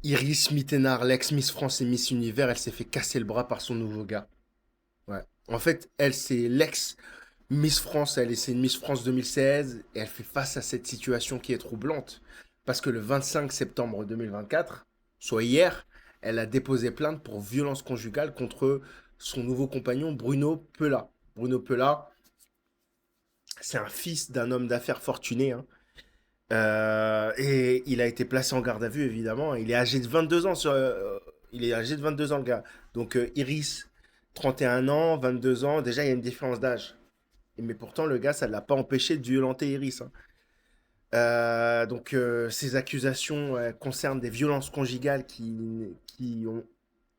Iris Mittenard, l'ex-Miss France et Miss Univers, elle s'est fait casser le bras par son nouveau gars. Ouais. En fait, elle, c'est l'ex-Miss France. C'est une Miss France 2016. Et elle fait face à cette situation qui est troublante. Parce que le 25 septembre 2024, soit hier, elle a déposé plainte pour violence conjugale contre son nouveau compagnon Bruno Pelat. Bruno Pelat, c'est un fils d'un homme d'affaires fortuné, hein. Et il a été placé en garde à vue, évidemment. Il est âgé de 22 ans. Il est âgé de 22 ans, le gars. Donc, Iris, 31 ans, 22 ans. Déjà, il y a une différence d'âge. Mais pourtant, le gars, ça ne l'a pas empêché de violenter Iris, hein. Ces accusations concernent des violences conjugales qui ont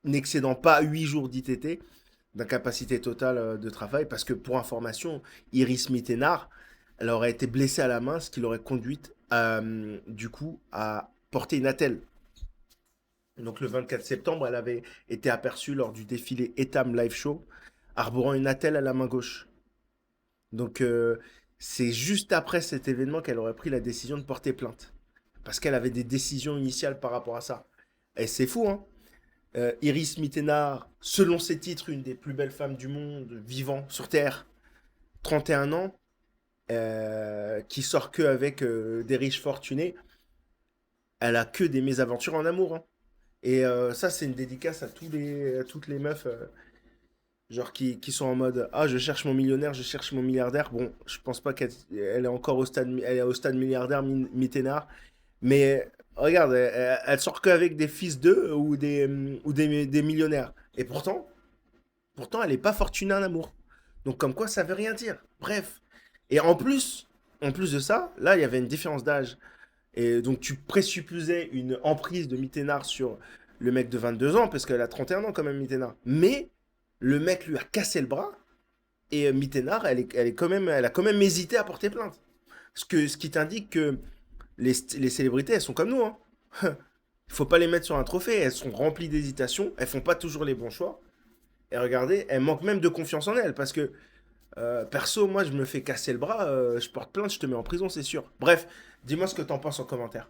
n'excédant pas 8 jours d'ITT, d'incapacité totale de travail. Parce que, pour information, Iris Mittenard, elle aurait été blessée à la main, ce qui l'aurait conduite du coup à porter une attelle. Donc le 24 septembre, elle avait été aperçue lors du défilé Etam Live Show, arborant une attelle à la main gauche. Donc c'est juste après cet événement qu'elle aurait pris la décision de porter plainte. Parce qu'elle avait des décisions initiales par rapport à ça. Et c'est fou, hein. Iris Mittenard, selon ses titres, une des plus belles femmes du monde, vivant sur Terre, 31 ans, qui sort que avec des riches fortunés, elle a que des mésaventures en amour, hein. Et ça, c'est une dédicace à toutes les meufs, genre qui sont en mode ah, je cherche mon millionnaire, je cherche mon milliardaire. Bon, je pense pas qu'elle est encore au stade, elle est au stade milliardaire, Mittenard. Mais regarde, elle sort qu'avec des fils d'eux des millionnaires. Et pourtant, elle est pas fortunée en amour. Donc, comme quoi, ça veut rien dire. Bref. Et en plus de ça, là, il y avait une différence d'âge. Et donc tu présupposais une emprise de Mittenard sur le mec de 22 ans, parce qu'elle a 31 ans quand même, Mittenard. Mais le mec lui a cassé le bras, et Mittenard, elle a quand même hésité à porter plainte. Ce qui t'indique que les célébrités, elles sont comme nous, hein. Il faut pas les mettre sur un trophée, elles sont remplies d'hésitation, elles font pas toujours les bons choix. Et regardez, elles manquent même de confiance en elles, parce que perso, moi je me fais casser le bras, je porte plainte, je te mets en prison, c'est sûr. Bref, dis-moi ce que t'en penses en commentaire.